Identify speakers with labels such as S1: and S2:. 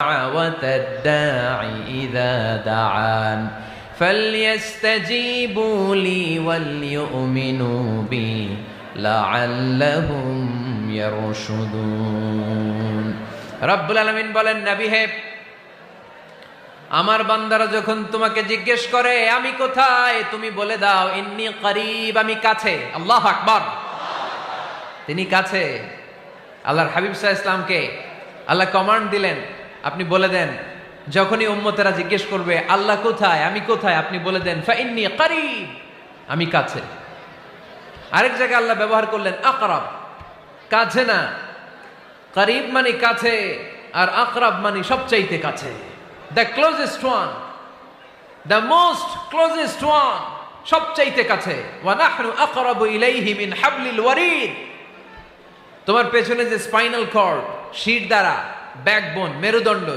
S1: দাওয়াতাদ দাঈ ইযা দাআন ফালইস্তাজীবু লি ওয়াল ইউমিনু বি লাআল্লাহুম ইয়ারশুদুন। রব্বুল আলামিন বলেন, নবী হে, আমার বান্দারা যখন তোমাকে জিজ্ঞেস করে আমি কোথায়, তুমি বলে দাও ইন্নী করিব, আমি কাছে। আল্লাহু আকবার, তিনি কাছে। আল্লাহর হাবিব সাল্লাল্লাহু আলাইহি ওয়াসাল্লামকে আল্লাহ কমান্ড দিলেন, আপনি বলে দেন যখনই উম্মতেরা জিজ্ঞেস করবে আল্লাহ কোথায়, আমি কোথায়, আপনি বলে দেন ফাইন্নী করিব, আমি কাছে। আরেক জায়গায় আল্লাহ ব্যবহার করলেন আকরাব, কাছে না। করিব মানে কাছে, আর আকরাব মানে সবচাইতে কাছে। The closest one, the most closest one, সবচাইতে কাছে। ওয়া নাহনু আকরাবু ইলাইহি মিন হাবলিল ওয়ারিদ। তোমার পেছনে যে স্পাইনাল কর্ড, শির দ্বারা, ব্যাকবোন, মেরুদণ্ড